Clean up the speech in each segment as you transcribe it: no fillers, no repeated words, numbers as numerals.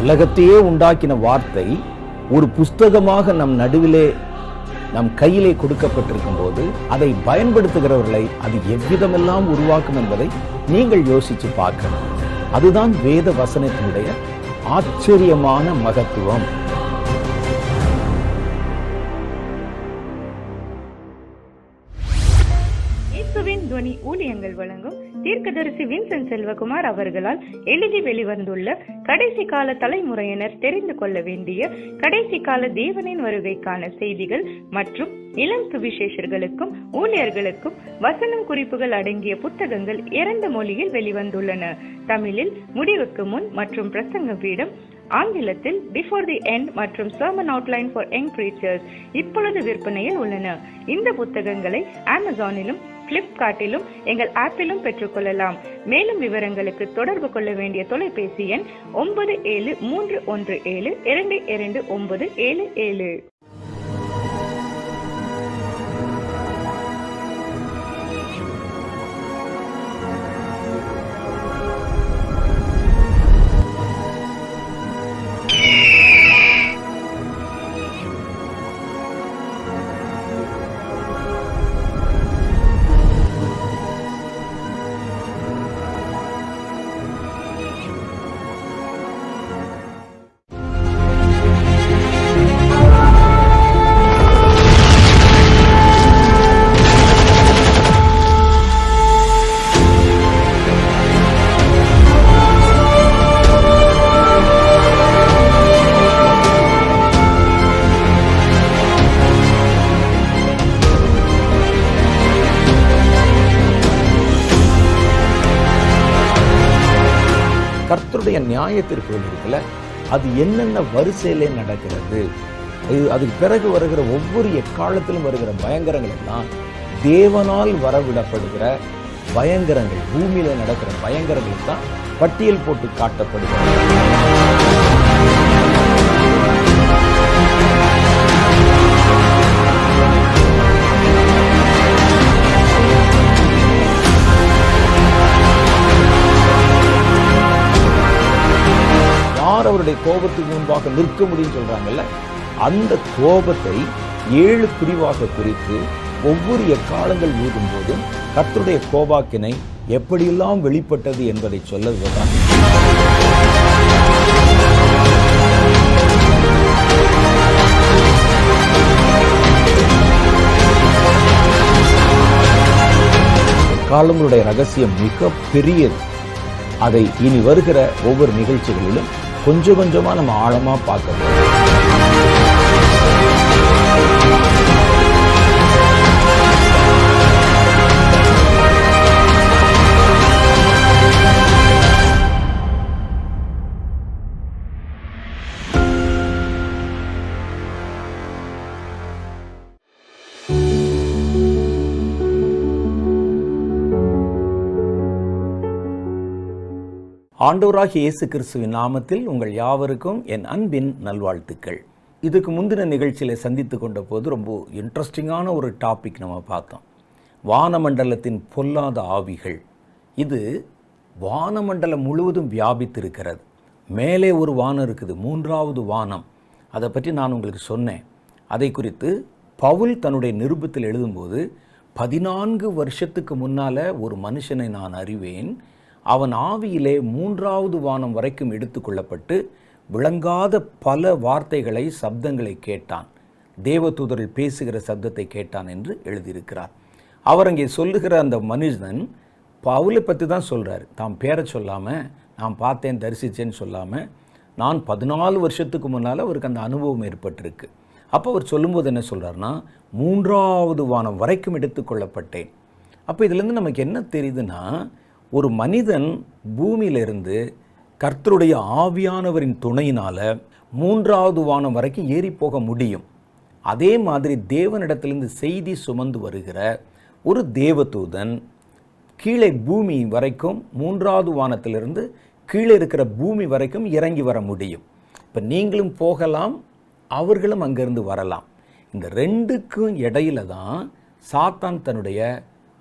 உலகத்தையே உண்டாக்கின வார்த்தை ஒரு புஸ்தகமாக நம் நடுவிலே நம் கையிலே கொடுக்கப்பட்டிருக்கும் போது அதை பயன்படுத்துகிறவர்களை அது எவ்விதமெல்லாம் உருவாக்கும் என்பதை நீங்கள் யோசிச்சு பார்க்கணும். அதுதான் வேத வசனத்தினுடைய ஆச்சரியமான மகத்துவம். துவனி ஊழியங்கள் வழங்கும் தீர்க்கதரிசி வின்சென்ட் செல்வகுமார் அவர்களால் எழுதி வெளிவந்துள்ள கடைசி கால தலைமுறையினர் தெரிந்து கொள்ள வேண்டிய கடைசி கால தேவனின் வருகைக்கான செய்திகள் மற்றும் இளம் சுவிசேஷர்களுக்கும் ஊழியர்களுக்கும் வசனம் குறிப்புகள் அடங்கிய புத்தகங்கள் 2 மொழியில் வெளிவந்துள்ளன. தமிழில் முடிவுக்கு முன் மற்றும் பிரசங்க பீடம், ஆங்கிலத்தில் பிஃபோர் தி எண்ட் மற்றும் sermon outline for young preachers இப்பொழுது விற்பனையில் உள்ளன. இந்த புத்தகங்களை அமேசானிலும் பிளிப்கார்ட்டிலும் எங்கள் ஆப்பிலும் பெற்றுக்கொள்ளலாம். மேலும் விவரங்களுக்கு தொடர்பு கொள்ள வேண்டிய தொலைபேசி எண் 9731722977. கர்த்தருடைய நியாயத்தீர்ப்புகள் இருக்குல்ல, அது என்னென்ன வரிசையிலே நடக்கிறது, அதுக்கு பிறகு வருகிற ஒவ்வொரு எக்காலத்திலும் வருகிற பயங்கரங்கள் எல்லாம் தேவனால் வரவிடப்படுகிற பயங்கரங்கள், பூமியில நடக்கிற பயங்கரங்கள் தான் பட்டியல் போட்டு காட்டப்படுகிறது. அவருடைய கோபத்துக்கு முன்பாக நிற்க முடியும் சொல்றாங்கல்ல, அந்த கோபத்தை 7 பிரிவாக குறித்து ஒவ்வொரு எக்காலங்கள் ஊதும் போதும் கர்த்தருடைய கோபாக்கினை எப்படியெல்லாம் வெளிப்பட்டது என்பதை சொல்லுவதுதான். காலங்களுடைய ரகசியம் மிக பெரியது. அதை இனி வருகிற ஒவ்வொரு நிகழ்ச்சிகளிலும் கொஞ்சம் கொஞ்சமா நம்ம ஆழமா பார்க்கணும். ஆண்டவராகிய இயேசு கிறிஸ்துவின் நாமத்தில் உங்கள் யாவருக்கும் என் அன்பின் நல்வாழ்த்துக்கள். இதுக்கு முந்தின நிகழ்ச்சியில் சந்தித்து கொண்ட போது ரொம்ப இன்ட்ரெஸ்டிங்கான ஒரு டாபிக் நம்ம பார்த்தோம். வானமண்டலத்தின் பொல்லாத ஆவிகள். இது வானமண்டலம் முழுவதும் வியாபித்திருக்கிறது. மேலே ஒரு வானம் இருக்குது, 3வது வானம். அதை பற்றி நான் உங்களுக்கு சொன்னேன். அதை குறித்து பவுல் தன்னுடைய நிருபத்தில் எழுதும்போது 14 வருஷத்துக்கு முன்னால் ஒரு மனுஷனை நான் அறிவேன், அவன் ஆவியிலே 3வது வானம் வரைக்கும் எடுத்துக்கொள்ளப்பட்டு விளங்காத பல வார்த்தைகளை, சப்தங்களை கேட்டான். தேவதூதர்கள் பேசுகிற சப்தத்தை கேட்டான் என்று எழுதியிருக்கிறார். அவர் அங்கே சொல்லுகிற அந்த மனுஷன் பவுலை பற்றி தான் சொல்கிறார். தாம் பேரை சொல்லாமல், நான் பார்த்தேன், தரிசித்தேன்னு சொல்லாமல், நான் 14 வருஷத்துக்கு முன்னால் அவருக்கு அந்த அனுபவம் ஏற்பட்டிருக்கு. அப்போ அவர் சொல்லும்போது என்ன சொல்கிறார்னா, 3வது வானம் வரைக்கும் எடுத்துக்கொள்ளப்பட்டேன். அப்போ இதுலேருந்து நமக்கு என்ன தெரியுதுன்னா, ஒரு மனிதன் பூமியிலிருந்து கர்த்தருடைய ஆவியானவரின் துணையினால் 3வது வானம் வரைக்கும் ஏறி போக முடியும். அதே மாதிரி தேவனிடத்திலிருந்து செய்தி சுமந்து வருகிற ஒரு தேவதூதன் கீழே பூமி வரைக்கும், 3வது வானத்திலிருந்து கீழே இருக்கிற பூமி வரைக்கும் இறங்கி வர முடியும். இப்போ நீங்களும் போகலாம், அவர்களும் அங்கிருந்து வரலாம். இந்த 2க்கும் இடையில தான் சாத்தான் தன்னுடைய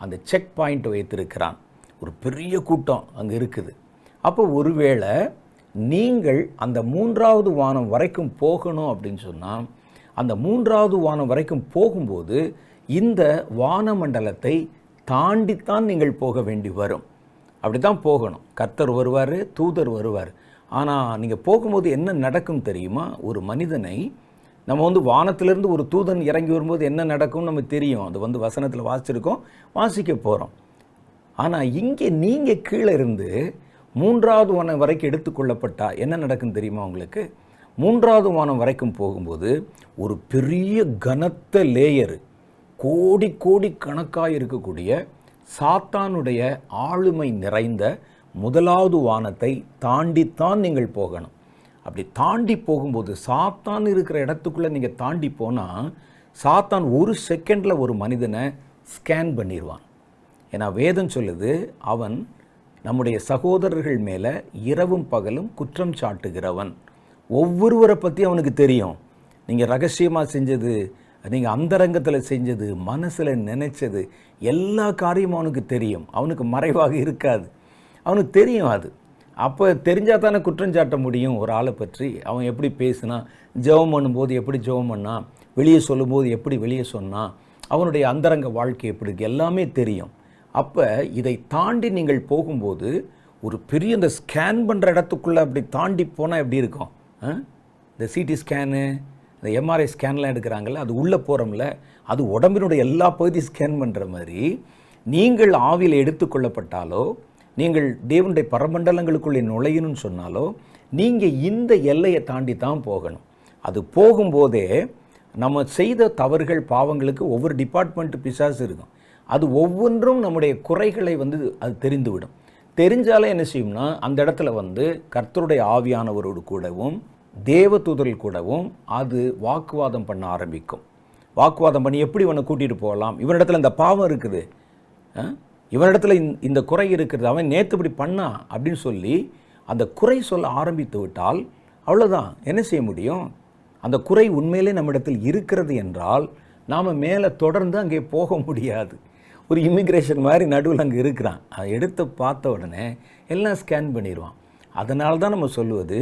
அந்த செக் பாயிண்ட் வைத்திருக்கிறான். ஒரு பெரிய கூட்டம் அங்கே இருக்குது. அப்போ ஒருவேளை நீங்கள் அந்த 3வது வானம் வரைக்கும் போகணும் அப்படின்னு சொன்னால், அந்த 3வது வானம் வரைக்கும் போகும்போது இந்த வானமண்டலத்தை தாண்டித்தான் நீங்கள் போக வேண்டி வரும். அப்படி தான் போகணும். கர்த்தர் வருவார், தூதர் வருவார். ஆனால் நீங்கள் போகும்போது என்ன நடக்கும் தெரியுமா? ஒரு மனிதனை நம்ம வானத்திலிருந்து ஒரு தூதன் இறங்கி வரும்போது என்ன நடக்கும்னு நமக்கு தெரியும். அது வசனத்தில் வாசிச்சிருக்கோம், வாசிக்க போகிறோம். ஆனால் இங்கே நீங்கள் கீழே இருந்து 3வது வானம் வரைக்கும் எடுத்துக்கொள்ளப்பட்டா என்ன நடக்கும் தெரியுமா உங்களுக்கு? 3வது வானம் வரைக்கும் போகும்போது ஒரு பெரிய கனத்த லேயர், கோடி கோடி கணக்காக இருக்கக்கூடிய சாத்தானுடைய ஆளுமை நிறைந்த 1வது வானத்தை தாண்டித்தான் நீங்கள் போகணும். அப்படி தாண்டி போகும்போது சாத்தான் இருக்கிற இடத்துக்குள்ளே நீங்கள் தாண்டி போனால் சாத்தான் ஒரு செகண்டில் ஒரு மனிதனை ஸ்கேன் பண்ணிடுவான். ஏன்னா வேதம் சொல்லுது, அவன் நம்முடைய சகோதரர்கள் மேலே இரவும் பகலும் குற்றம் சாட்டுகிறவன். ஒவ்வொருவரை பற்றி அவனுக்கு தெரியும். நீங்கள் ரகசியமாக செஞ்சது, நீங்கள் அந்தரங்கத்தில் செஞ்சது, மனசில் நினைச்சது, எல்லா காரியமும் அவனுக்கு தெரியும். அவனுக்கு மறைவாக இருக்காது, அவனுக்கு தெரியும். அது அப்போ தெரிஞ்சால் தானே குற்றம் சாட்ட முடியும் ஒரு ஆளை பற்றி. அவன் எப்படி பேசினான், ஜெபம் பண்ணும்போது எப்படி ஜெபம் பண்ணான், வெளியே சொல்லும்போது எப்படி வெளியே சொன்னான், அவனுடைய அந்தரங்க வாழ்க்கை எப்படி இருக்கு, எல்லாமே தெரியும். அப்போ இதை தாண்டி நீங்கள் போகும்போது ஒரு பெரிய இந்த ஸ்கேன் பண்ணுற இடத்துக்குள்ளே அப்படி தாண்டி போனால் எப்படி இருக்கும்? இந்த சிடி ஸ்கேனு, இந்த எம்ஆர்ஐ ஸ்கேன்லாம் எடுக்கிறாங்கல்ல, அது உள்ளே போகிறோம்ல, அது உடம்பினுடைய எல்லா பகுதியும் ஸ்கேன் பண்ணுற மாதிரி நீங்கள் ஆவியில் எடுத்துக்கொள்ளப்பட்டாலோ, நீங்கள் தேவனுடைய பரமண்டலங்களுக்குள்ளே நுழையணும்னு சொன்னாலோ, நீங்கள் இந்த எல்லையை தாண்டி தான் போகணும். அது போகும்போதே நம்ம செய்த தவறுகள், பாவங்களுக்கு ஒவ்வொரு டிபார்ட்மெண்ட் பிசாசு இருக்கும். அது ஒவ்வொன்றும் நம்முடைய குறைகளை அது தெரிந்துவிடும். தெரிஞ்சாலே என்ன செய்யும்னா, அந்த இடத்துல கர்த்தருடைய ஆவியானவரோடு கூடவும் தேவதூதர்கள் கூடவும் அது வாக்குவாதம் பண்ண ஆரம்பிக்கும். வாக்குவாதம் பண்ணி எப்படி இவனை கூட்டிகிட்டு போகலாம், இவனிடத்துல இந்த பாவம் இருக்குது, இவனிடத்துல இந்த குறை இருக்கிறது, அவன் நேற்று இப்படி பண்ணா அப்படின்னு சொல்லி அந்த குறை சொல்ல ஆரம்பித்து விட்டால் அவ்வளோதான். என்ன செய்ய முடியும்? அந்த குறை உண்மையிலே நம்மிடத்தில் இருக்கிறது என்றால் நாம் மேலே தொடர்ந்து அங்கே போக முடியாது. ஒரு இமிக்ரேஷன் மாதிரி நடுவில் அங்கே இருக்கிறான், அதை எடுத்து பார்த்த உடனே எல்லாம் ஸ்கேன் பண்ணிடுவான். அதனால தான் நம்ம சொல்லுவது,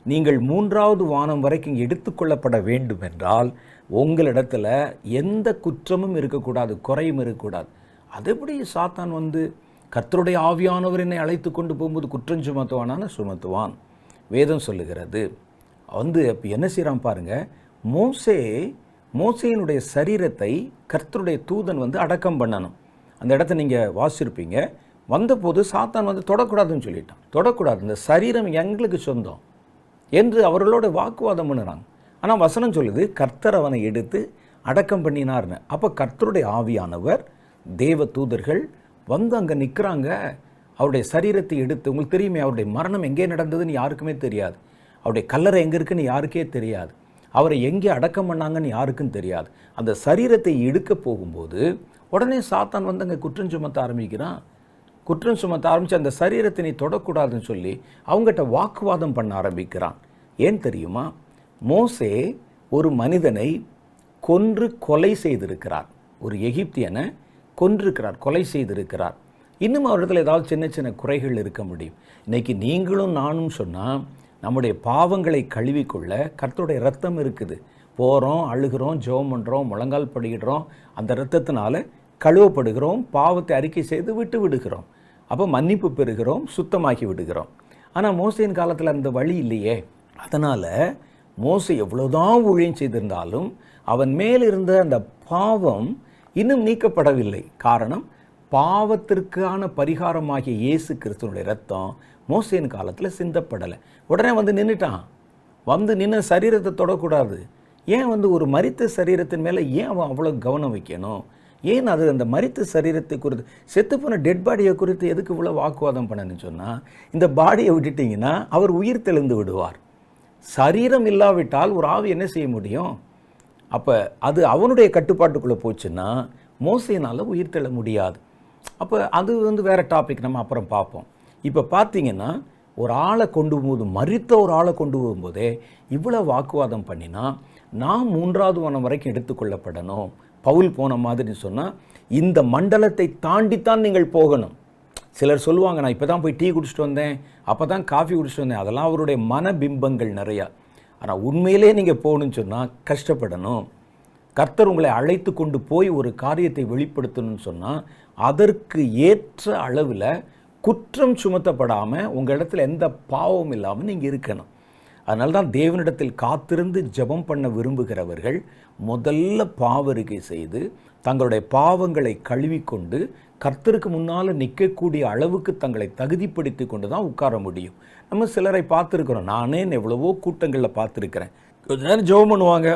நீங்கள் 3வது வானம் வரைக்கும் எடுத்துக்கொள்ளப்பட வேண்டும் என்றால் உங்களிடத்துல எந்த குற்றமும் இருக்கக்கூடாது, குறையும் இருக்கக்கூடாது. அது எப்படி சாத்தான் கர்த்தருடைய ஆவியானவர் என்னை அழைத்து கொண்டு போகும்போது குற்றம் சுமத்துவானான சுமத்துவான். வேதம் சொல்லுகிறது. அப்போ என்ன செய்கிறான் பாருங்க, மோசேயினுடைய சரீரத்தை கர்த்தருடைய தூதன் அடக்கம் பண்ணணும். அந்த இடத்த நீங்கள் வாசிருப்பீங்க. வந்தபோது சாத்தான் தொடக்கூடாதுன்னு சொல்லிட்டான். தொடக்கூடாது, இந்த சரீரம் எங்களுக்கு சொந்தம் என்று அவர்களோட வாக்குவாதம் பண்ணுறாங்க. ஆனால் வசனம் சொல்லுது, கர்த்தர் அவனை எடுத்து அடக்கம் பண்ணினார்னு. அப்போ கர்த்தருடைய ஆவியானவர், தேவ தூதர்கள் அங்கே நிற்கிறாங்க. அவருடைய சரீரத்தை எடுத்து, உங்களுக்கு தெரியுமே அவருடைய மரணம் எங்கே நடந்ததுன்னு யாருக்குமே தெரியாது, அவருடைய கல்லறை எங்கே இருக்குன்னு யாருக்கே தெரியாது, அவரை எங்கே அடக்கம் பண்ணாங்கன்னு யாருக்கும் தெரியாது. அந்த சரீரத்தை எடுக்க போகும்போது உடனே சாத்தான் அங்கே குற்றம் சுமத்த ஆரம்பிக்கிறான். குற்றம் சுமத்த ஆரம்பித்து அந்த சரீரத்தை நீ தொடக்கூடாதுன்னு சொல்லி அவங்ககிட்ட வாக்குவாதம் பண்ண ஆரம்பிக்கிறான். ஏன் தெரியுமா? மோசே ஒரு மனிதனை கொலை செய்திருக்கிறார். ஒரு எகிப்தியனை கொன்றிருக்கிறார், கொலை செய்திருக்கிறார். இன்னும் அவரிடத்தில் ஏதாவது சின்ன சின்ன குறைகள் இருக்க முடியும். இன்றைக்கி நீங்களும் நானும் சொன்னால் நம்முடைய பாவங்களை கழுவிக்கொள்ள கர்த்தருடைய ரத்தம் இருக்குது. போகிறோம், அழுகிறோம், ஜெபம் பண்ணுறோம், முழங்கால் படிக்கிறோம், அந்த இரத்தத்தினால கழுவப்படுகிறோம், பாவத்தை அறிக்கை செய்து விட்டு விடுகிறோம். அப்போ மன்னிப்பு பெறுகிறோம், சுத்தமாக்கி விடுகிறோம். ஆனால் மோசேயின் காலத்தில் அந்த வழி இல்லையே. அதனால் மோசே எவ்வளோதான் ஊழியம் செய்திருந்தாலும் அவன் மேலிருந்த அந்த பாவம் இன்னும் நீக்கப்படவில்லை. காரணம், பாவத்திற்கான பரிகாரமாகிய இயேசு கிறிஸ்துவனுடைய ரத்தம் மோசேயின் காலத்தில் சிந்தப்படலை. உடனே நின்றுட்டான். நின்று சரீரத்தை தொடக்கூடாது. ஏன் ஒரு மரித்த சரீரத்தின் மேலே ஏன் அவன் அவ்வளோ கவனம் வைக்கணும்? ஏன் அது அந்த மரித்த சரீரத்தை குறித்து, செத்துப்போன டெட் பாடியை குறித்து எதுக்கு இவ்வளோ வாக்குவாதம் பண்ணணும்னு சொன்னால், இந்த பாடியை விட்டுட்டிங்கன்னா அவர் உயிர் தெளிந்து விடுவார். சரீரம் இல்லாவிட்டால் ஒரு ஆவி என்ன செய்ய முடியும்? அப்போ அது அவனுடைய கட்டுப்பாட்டுக்குள்ளே போச்சுன்னா மோசேனால் உயிர் தெள முடியாது. அப்போ அது வேறு டாபிக், நம்ம அப்புறம் பார்ப்போம். இப்போ பார்த்தீங்கன்னா ஒரு ஆளை கொண்டு போகும்போது, மரித்த ஒரு ஆளை கொண்டு போகும்போதே இவ்வளோ வாக்குவாதம் பண்ணினா நாம் 3வது வானம் வரைக்கும் எடுத்துக்கொள்ளப்படணும். பவுல் போன மாதிரி சொன்னால் இந்த மண்டலத்தை தாண்டித்தான் நீங்கள் போகணும். சிலர் சொல்லுவாங்க, நான் இப்போ தான் போய் டீ குடிச்சிட்டு வந்தேன், அப்போ தான் காஃபி குடிச்சிட்டு வந்தேன். அதெல்லாம் அவருடைய மனபிம்பங்கள் நிறையா. ஆனால் உண்மையிலே நீங்கள் போகணுன்னு சொன்னால் கஷ்டப்படணும். கர்த்தர் உங்களை அழைத்து கொண்டு போய் ஒரு காரியத்தை வெளிப்படுத்தணும்னு சொன்னால் அதற்கு ஏற்ற அளவில் குற்றம் சுமத்தப்படாமல் உங்கள் இடத்துல எந்த பாவமும் இல்லாமல் நீங்கள் இருக்கணும். அதனால தான் தேவனிடத்தில் காத்திருந்து ஜெபம் பண்ண விரும்புகிறவர்கள் முதல்ல பாவரிக்கை செய்து தங்களுடைய பாவங்களை கழுவிக்கொண்டு கர்த்தருக்கு முன்னால் நிற்கக்கூடிய அளவுக்கு தங்களை தகுதிப்படுத்தி கொண்டு தான் உட்கார முடியும். நம்ம சிலரை பார்த்துருக்குறோம், நானே எவ்வளவோ கூட்டங்களில் பார்த்துருக்கிறேன். கொஞ்ச நேரம் ஜெபம் பண்ணுவாங்க,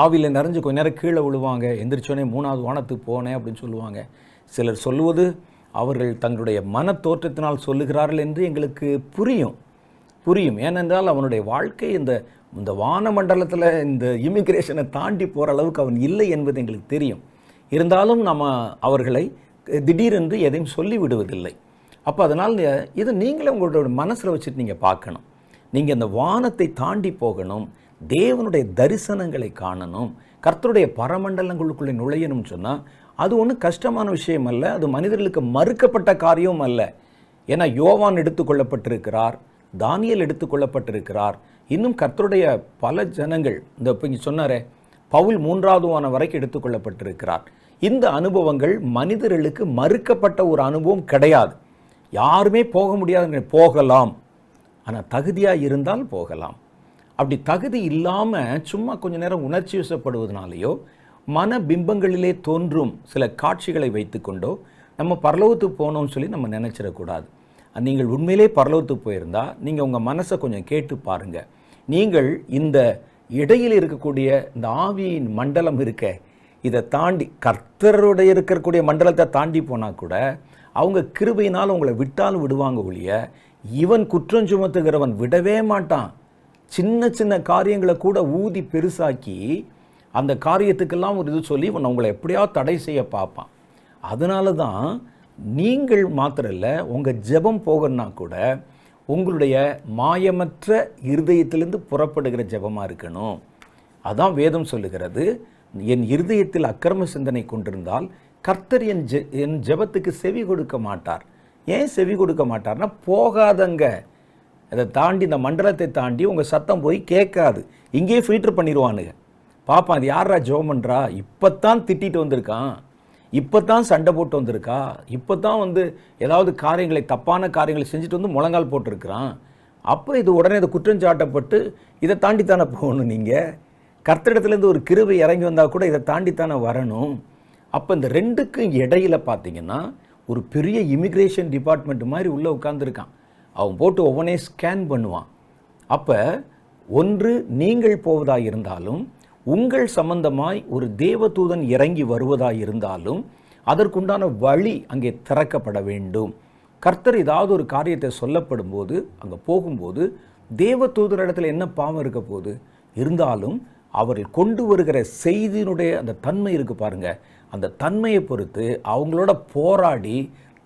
ஆவியில் நிறைஞ்சு கொஞ்ச நேரம் கீழே விழுவாங்க, எந்திரிச்சோடனே 3வது வானத்துக்கு போனேன் அப்படின்னு சொல்லுவாங்க. சிலர் சொல்லுவது அவர்கள் தங்களுடைய மன தோற்றத்தினால் சொல்லுகிறார்கள் என்று எங்களுக்கு புரியும். ஏனென்றால் அவனுடைய வாழ்க்கை இந்த வானமண்டலத்தில் இந்த இமிக்ரேஷனை தாண்டி போகிற அளவுக்கு அவன் இல்லை என்பது எங்களுக்கு தெரியும். இருந்தாலும் நம்ம அவர்களை திடீரென்று எதையும் சொல்லிவிடுவதில்லை. அப்போ அதனால் இது நீங்களே உங்களோட மனசில் வச்சுட்டு நீங்கள் பார்க்கணும். நீங்கள் இந்த வானத்தை தாண்டி போகணும், தேவனுடைய தரிசனங்களை காணணும், கர்த்தருடைய பரமண்டலங்களுக்குள்ளே நுழையணும்னு சொன்னால் அது ஒன்றும் கஷ்டமான விஷயம் அல்ல. அது மனிதர்களுக்கு மறுக்கப்பட்ட காரியமும் அல்ல. ஏன்னா யோவான் எடுத்துக்கொள்ளப்பட்டிருக்கிறார், தானியேல் எடுத்துக்கொள்ளப்பட்டிருக்கிறார், இன்னும் கர்த்தருடைய பல ஜனங்கள், இந்த இப்போ இங்கே சொன்னாரே பவுல் 3வது வானம் வரைக்கும் எடுத்துக்கொள்ளப்பட்டிருக்கிறார். இந்த அனுபவங்கள் மனிதர்களுக்கு மறுக்கப்பட்ட ஒரு அனுபவம் கிடையாது. யாருமே போக முடியாது, போகலாம், ஆனால் தகுதியாக இருந்தால் போகலாம். அப்படி தகுதி இல்லாமல் சும்மா கொஞ்ச நேரம் உணர்ச்சி வசப்படுவதனாலேயோ மன பிம்பங்களிலே தோன்றும் சில காட்சிகளை வைத்துக்கொண்டோ நம்ம பரலோகத்துக்கு போகணும்னு சொல்லி நம்ம நினச்சிடக்கூடாது. நீங்கள் உண்மையிலே பரலோகத்துக்கு போயிருந்தால் நீங்கள் உங்கள் மனசை கொஞ்சம் கேட்டு பாருங்கள். நீங்கள் இந்த இடையில் இருக்கக்கூடிய இந்த ஆவியின் மண்டலம் இருக்க, இதை தாண்டி கர்த்தருடைய இருக்கக்கூடிய மண்டலத்தை தாண்டி போனால் கூட அவங்க கிருபையினால் உங்களை விட்டாலும் விடுவாங்க ஒழிய, இவன் குற்றம் சுமத்துகிறவன் விடவே மாட்டான். சின்ன சின்ன காரியங்களை கூட ஊதி பெருசாக்கி அந்த காரியத்துக்கெல்லாம் ஒரு இது சொல்லி உங்களை எப்படியாவது தடை செய்ய பார்ப்பான். அதனால தான் நீங்கள் மாத்திரம் இல்லை, உங்கள் ஜெபம் போகணுன்னா கூட உங்களுடைய மாயமற்ற இருதயத்திலிருந்து புறப்படுகிற ஜெபமாக இருக்கணும். அதான் வேதம் சொல்லுகிறது, என் இருதயத்தில் அக்கிரம சிந்தனை கொண்டிருந்தால் கர்த்தர் என் ஜெபத்துக்கு செவி கொடுக்க மாட்டார். ஏன் செவி கொடுக்க மாட்டார்னா, போகாதங்க, அதை தாண்டி இந்த மண்டலத்தை தாண்டி உங்கள் சத்தம் போய் கேட்காது. இங்கேயே ஃபில்டர் பண்ணிடுவானுங்க. பாப்பா, அது யாரா ஜெபம் பண்ணுறா, இப்போ தான் திட்டிட்டு வந்திருக்கான், இப்போ தான் சண்டை போட்டு வந்திருக்கா, இப்போ தான் ஏதாவது காரியங்களை தப்பான காரியங்களை செஞ்சுட்டு முழங்கால் போட்டிருக்கிறான். அப்போ இது உடனே இதை குற்றஞ்சாட்டப்பட்டு இதை தாண்டித்தானே போகணும். நீங்கள் கர்த்தரிடத்துலேருந்து ஒரு கிருபை இறங்கி வந்தால் கூட இதை தாண்டித்தானே வரணும். அப்போ இந்த ரெண்டுக்கும் இடையில பார்த்தீங்கன்னா ஒரு பெரிய இமிக்ரேஷன் டிபார்ட்மெண்ட் மாதிரி உள்ளே உட்காந்துருக்கான். அவன் போட்டு ஒவ்வொன்றே ஸ்கேன் பண்ணுவான். அப்போ ஒன்று நீங்கள் போவதாக இருந்தாலும், உங்கள் சம்பந்தமாய் ஒரு தேவதூதன் இறங்கி வருவதாக இருந்தாலும் அதற்குண்டான வழி அங்கே திறக்கப்பட வேண்டும். கர்த்தர் ஏதாவது ஒரு காரியத்தை சொல்லப்படும் போது அங்கே போகும்போது தேவதூதர் இடத்துல என்ன பாவம் இருக்க போகுது? இருந்தாலும் அவர்கள் கொண்டு வருகிற செய்தியினுடைய அந்த தன்மை இருக்குது பாருங்க, அந்த தன்மையை பொறுத்து அவங்களோட போராடி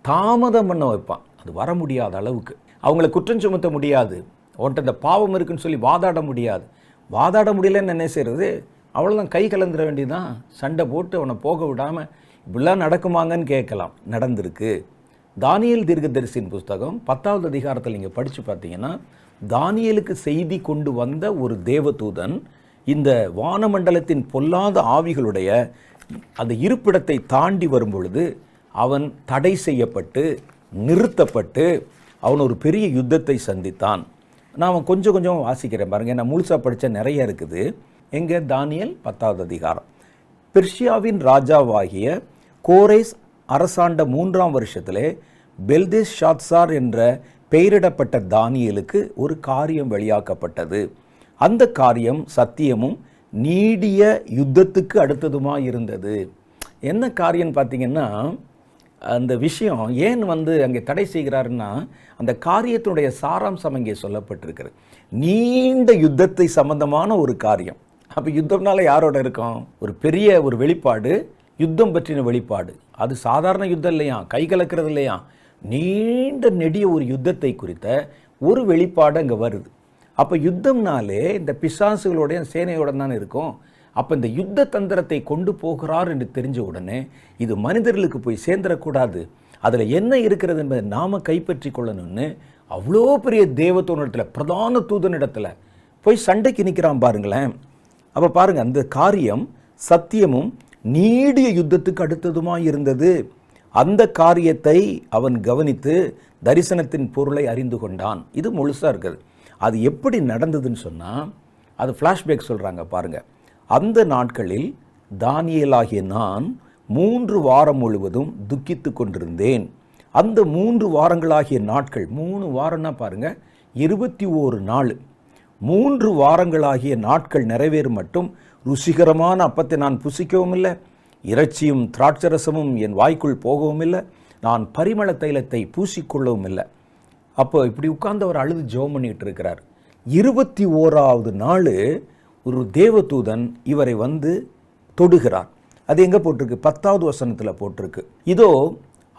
தாமதம் பண்ண வைப்பான். அது வர முடியாத அளவுக்கு அவங்கள குற்றம் சுமத்த முடியாது. அவன்கிட்ட இந்த பாவம் இருக்குன்னு சொல்லி வாதாட முடியாது. வாதாட முடியலன்னு என்ன செய்கிறது? அவ்வளோதான், கை கலந்துட வேண்டியதான். சண்டை போட்டு அவனை போக விடாமல் இப்படிலாம் நடக்குமாங்கன்னு கேட்கலாம். நடந்திருக்கு. தானியேல் தீர்க்கதரிசியின் புஸ்தகம் 10வது அதிகாரத்தில் நீங்கள் படித்து பார்த்தீங்கன்னா, தானியேலுக்கு செய்தி கொண்டு வந்த ஒரு தேவதூதன் இந்த வானமண்டலத்தின் பொல்லாத ஆவிகளுடைய அந்த இருப்பிடத்தை தாண்டி வரும் பொழுது அவன் தடை செய்யப்பட்டு நிறுத்தப்பட்டு அவன் ஒரு பெரிய யுத்தத்தை சந்தித்தான். நான் கொஞ்சம் கொஞ்சம் வாசிக்கிறேன் பாருங்கள், நான் முழுசாக படித்த நிறைய இருக்குது. எங்கே? தானியேல் 10வது அதிகாரம். பெர்ஷியாவின் ராஜாவாகிய கோரேஸ் அரசாண்ட 3ஆம் வருஷத்திலே பெல்தேஸ் ஷாத்சார் என்ற பெயரிடப்பட்ட தானியேலுக்கு ஒரு காரியம் வெளியாக்கப்பட்டது. அந்த காரியம் சத்தியமும் நீடிய யுத்தத்துக்கு அடுத்ததுமாக இருந்தது. என்ன காரியம் பார்த்தீங்கன்னா, அந்த விஷயம் ஏன் அங்கே தடை செய்கிறாருன்னா, அந்த காரியத்தினுடைய சாராம்சம் அங்கே சொல்லப்பட்டிருக்கிறது. நீண்ட யுத்தத்தை சம்பந்தமான ஒரு காரியம். அப்போ யுத்தம்னால யாரோட இருக்கும்? ஒரு பெரிய ஒரு வெளிப்பாடு, யுத்தம் பற்றின வெளிப்பாடு. அது சாதாரண யுத்தம் இல்லையா, கை கலக்கிறது இல்லையா, நீண்ட நெடிய ஒரு யுத்தத்தை குறித்த ஒரு வெளிப்பாடு அங்கே வருது. அப்போ யுத்தம்னாலே இந்த பிசாசுகளுடைய சேனையோட தானே இருக்கும். அப்போ இந்த யுத்த தந்திரத்தை கொண்டு போகிறார் என்று தெரிஞ்ச உடனே இது மனிதர்களுக்கு போய் சேர்ந்துடக்கூடாது. அதில் என்ன இருக்கிறது என்பதை நாம் கைப்பற்றி கொள்ளணும்னு அவ்வளோ பெரிய தேவதூதனிடத்தில், பிரதான தூதனிடத்தில் போய் சண்டைக்கு நிற்கிறான் பாருங்களேன். அப்போ பாருங்கள், அந்த காரியம் சத்தியமும் நீடிய யுத்தத்துக்கு அடுத்ததுமாக இருந்தது. அந்த காரியத்தை அவன் கவனித்து தரிசனத்தின் பொருளை அறிந்து கொண்டான். இது முழுசாக இருக்குது. அது எப்படி நடந்ததுன்னு சொன்னால், அது ஃப்ளாஷ்பேக் சொல்கிறாங்க பாருங்கள். அந்த நாட்களில் தானியேலாகிய நான் 3 வாரம் முழுவதும் துக்கித்து கொண்டிருந்தேன். அந்த 3 வாரங்களாகிய நாட்கள், 3 வாரம்னா பாருங்கள் 21 நாள், 3 வாரங்களாகிய நாட்கள் நிறைவேறும் மட்டும் ருசிகரமான அப்பத்தை நான் புசிக்கவும் இல்லை, இறைச்சியும் திராட்சரசமும் என் வாய்க்குள் போகவும் இல்லை, நான் பரிமள தைலத்தை பூசிக்கொள்ளவும் இல்லை. அப்போ இப்படி உட்கார்ந்து அவர் அழுது ஜெபம் பண்ணிட்டு இருக்கிறார். 21வது நாள் ஒரு தேவதூதன் இவரை வந்து தொடுகிறார். அது எங்கே போட்டிருக்கு? 10வது வசனத்தில் போட்டிருக்கு. இதோ